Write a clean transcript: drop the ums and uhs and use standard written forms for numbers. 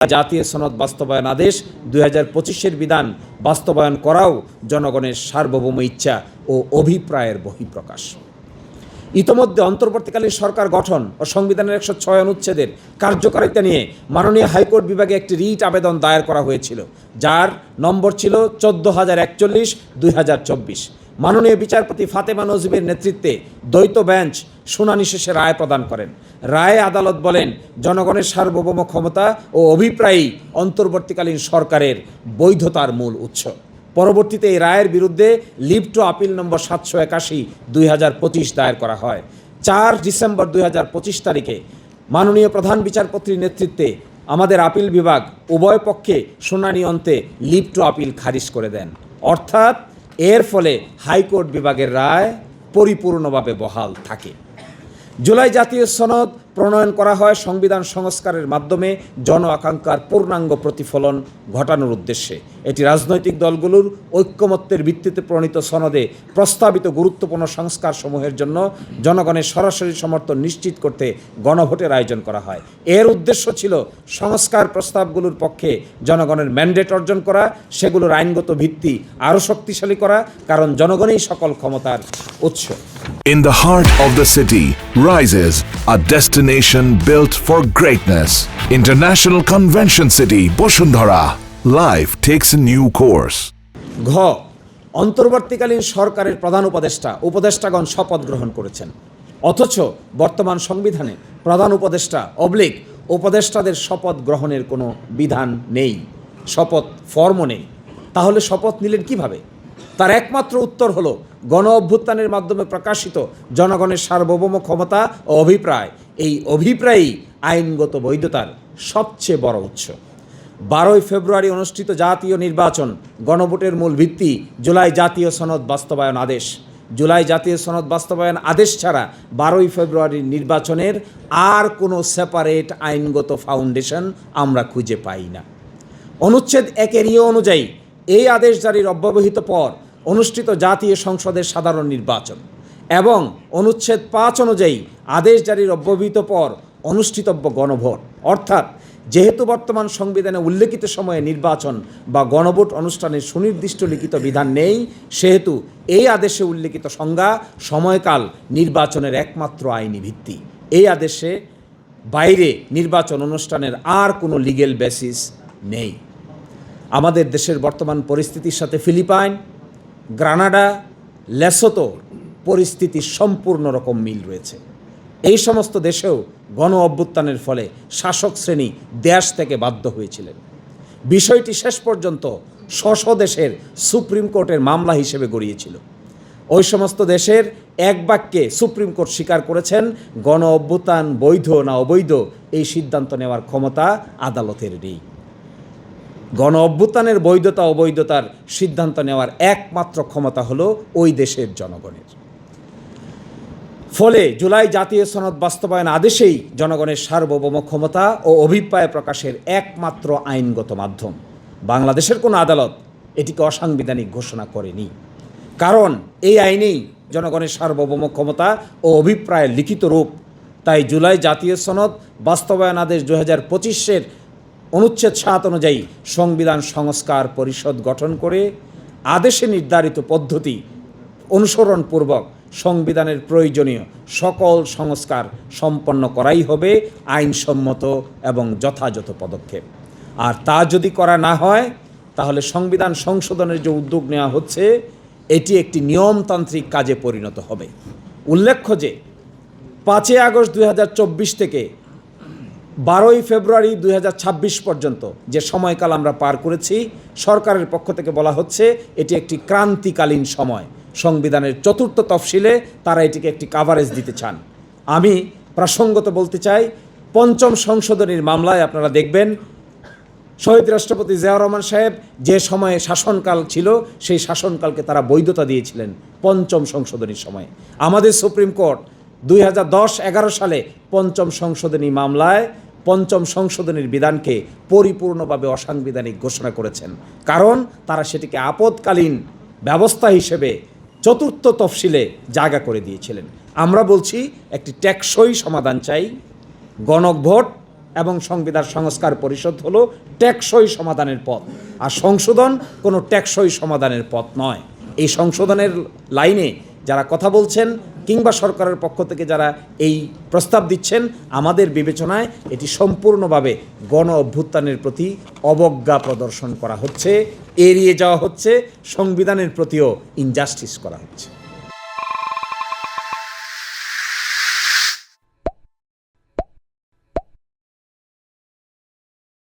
জাতীয় সনদ বাস্তবায়ন আদেশ 2025-এর বিধান বাস্তবায়ন করাও জনগণের সার্বভৌম ইচ্ছা ও অভিপ্রায়ের বহিঃপ্রকাশ। ইতোমধ্যে অন্তর্বর্তীকালীন সরকার গঠন ও সংবিধানের 106 অনুচ্ছেদের কার্যকারিতা নিয়ে মাননীয় হাইকোর্ট বিভাগে একটি রিট আবেদন দায়ের করা হয়েছিল, যার নম্বর ছিল 14,041/2024। মাননীয় বিচারপতি ফাতেমা নজিবের নেতৃত্বে দ্বৈত বেঞ্চ শুনানি শেষে রায় প্রদান করেন। রায়ে আদালত বলেন, জনগণের সার্বভৌম ক্ষমতা ও অভিপ্রায়ই অন্তর্বর্তীকালীন সরকারের বৈধতার মূল উৎস। পরবর্তীতে এই রায়ের বিরুদ্ধে লিভ টু আপিল নম্বর 781/2025 দায়ের করা হয়। 4 ডিসেম্বর 2025 তারিখে মাননীয় প্রধান বিচারপতির নেতৃত্বে আমাদের আপিল বিভাগ উভয় পক্ষে শুনানি অন্তে লিভ টু আপিল খারিজ করে দেন। অর্থাৎ এর ফলে হাইকোর্ট বিভাগের রায় পরিপূর্ণভাবে বহাল থাকে। জুলাই জাতীয় সনদ প্রণয়ন করা হয় সংবিধান সংস্কারের মাধ্যমে জন আকাঙ্ক্ষার পূর্ণাঙ্গ প্রতিফলন ঘটানোর উদ্দেশ্যে। এটি রাজনৈতিক দলগুলোর ঐক্যমত্যের ভিত্তিতে প্রণীত সনদে প্রস্তাবিত গুরুত্বপূর্ণ সংস্কার সমূহের জন্য জনগণের সরাসরি সমর্থন নিশ্চিত করতে গণভোটের আয়োজন করা হয়। এর উদ্দেশ্য ছিল সংস্কার প্রস্তাবগুলোর পক্ষে জনগণের ম্যান্ডেট অর্জন করা, সেগুলোর আইনগত ভিত্তি আরও শক্তিশালী করা, কারণ জনগণই সকল ক্ষমতার উৎস। In the heart of the city rises a destination built for greatness. International Convention City, Bosundhara. Life takes a new course. ঘ. অন্তর্বর্তীকালীন সরকারের প্রধান উপদেষ্টাগণ শপথ গ্রহণ করেছেন, অথচ বর্তমান সংবিধানে প্রধান উপদেষ্টাদের শপথ গ্রহণের কোনো বিধান নেই, শপথ ফর্মও নেই। তাহলে শপথ নিলেন কিভাবে? তার একমাত্র উত্তর হলো গণ অভ্যুত্থানের মাধ্যমে প্রকাশিত জনগণের সার্বভৌম ক্ষমতা ও অভিপ্রায়। এই অভিপ্রায়ই আইনগত বৈধতার সবচেয়ে বড় উৎস। 12 ফেব্রুয়ারি অনুষ্ঠিত জাতীয় নির্বাচন গণভোটের মূল ভিত্তি জুলাই জাতীয় সনদ বাস্তবায়ন আদেশ। জুলাই জাতীয় সনদ বাস্তবায়ন আদেশ ছাড়া 12 ফেব্রুয়ারির নির্বাচনের আর কোনো সেপারেট আইনগত ফাউন্ডেশন আমরা খুঁজে পাই না। অনুচ্ছেদ 1 অনুযায়ী এই আদেশ জারির অব্যবহিত পর অনুষ্ঠিত জাতীয় সংসদের সাধারণ নির্বাচন এবং অনুচ্ছেদ 5 অনুযায়ী আদেশ জারির অব্যবহিত পর অনুষ্ঠিতব্য গণভোট। অর্থাৎ যেহেতু বর্তমান সংবিধানে উল্লেখিত সময়ে নির্বাচন বা গণভোট অনুষ্ঠানের সুনির্দিষ্ট লিখিত বিধান নেই, সেহেতু এই আদেশে উল্লেখিত সংজ্ঞা সময়কাল নির্বাচনের একমাত্র আইনি ভিত্তি। এই আদেশে বাইরে নির্বাচন অনুষ্ঠানের আর কোনো লিগ্যাল বেসিস নেই। আমাদের দেশের বর্তমান পরিস্থিতির সাথে ফিলিপাইন, গ্রানাডা, লেসোতো পরিস্থিতির সম্পূর্ণ রকম মিল রয়েছে। এই সমস্ত দেশেও গণ অভ্যুত্থানের ফলে শাসক শ্রেণী দেশ থেকে বাধ্য হয়েছিলেন। বিষয়টি শেষ পর্যন্ত স্ব দেশের সুপ্রিম কোর্টের মামলা হিসেবে গড়িয়েছিল। ওই সমস্ত দেশের এক বাক্যে সুপ্রিম কোর্ট স্বীকার করেছেন গণ অভ্যুত্থান বৈধ না অবৈধ এই সিদ্ধান্ত নেওয়ার ক্ষমতা আদালতের নেই। গণ অভ্যুত্থানের বৈধতা অবৈধতার সিদ্ধান্ত নেওয়ার একমাত্র ক্ষমতা হলো ওই দেশের জনগণের। ফলে জুলাই জাতীয় সনদ বাস্তবায়ন আদেশেই জনগণের সার্বভৌম ক্ষমতা ও অভিপ্রায় প্রকাশের একমাত্র আইনগত মাধ্যম। বাংলাদেশের কোনো আদালত এটিকে অসাংবিধানিক ঘোষণা করেনি, কারণ এই আইনেই জনগণের সার্বভৌম ক্ষমতা ও অভিপ্রায়ের লিখিত রূপ। তাই জুলাই জাতীয় সনদ বাস্তবায়ন আদেশ 2025-এর অনুচ্ছেদ 7 অনুযায়ী সংবিধান সংস্কার পরিষদ গঠন করে আদেশে নির্ধারিত পদ্ধতি অনুসরণপূর্বক সংবিধানের প্রয়োজনীয় সকল সংস্কার সম্পন্ন করাই হবে আইনসম্মত এবং যথাযথ পদক্ষেপ। আর তা যদি করা না হয়, তাহলে সংবিধান সংশোধনের যে উদ্যোগ নেওয়া হচ্ছে এটি একটি নিয়মতান্ত্রিক কাজে পরিণত হবে। উল্লেখ্য যে 5 আগস্ট 2024 থেকে 12 ফেব্রুয়ারি 2026 পর্যন্ত যে সময়কাল আমরা পার করেছি, সরকারের পক্ষ থেকে বলা হচ্ছে এটি একটি ক্রান্তিকালীন সময়। সংবিধানের 4th তফসিলে তারা এটিকে একটি কাভারেজ দিতে চান। আমি প্রসঙ্গত বলতে চাই, 5ম সংশোধনীর মামলায় আপনারা দেখবেন শহীদ রাষ্ট্রপতি জিয়াউর রহমান সাহেব যে সময়ে শাসনকাল ছিল সেই শাসনকালকে তারা বৈধতা দিয়েছিলেন 5ম সংশোধনীর সময়ে। আমাদের সুপ্রিম কোর্ট 2010-11 সালে 5ম সংশোধনী মামলায় 5ম সংশোধনীর বিধানকে পরিপূর্ণভাবে অসাংবিধানিক ঘোষণা করেছেন, কারণ তারা সেটিকে আপদকালীন ব্যবস্থা হিসেবে 4th তফসিলে জায়গা করে দিয়েছিলেন। আমরা বলছি একটি টেকসই সমাধান চাই, গণভোট এবং সংবিধান সংস্কার পরিষদ হলো টেকসই সমাধানের পথ, আর সংশোধন কোনো টেকসই সমাধানের পথ নয়। এই সংশোধনের লাইনে যারা কথা বলছেন কিংবা সরকারের পক্ষ থেকে যারা এই প্রস্তাব দিচ্ছেন, আমাদের বিবেচনায় এটি সম্পূর্ণভাবে গণ অভ্যুত্থানের প্রতি অবজ্ঞা প্রদর্শন করা হচ্ছে, এড়িয়ে যাওয়া হচ্ছে, সংবিধানের প্রতিও ইনজাস্টিস করা হচ্ছে।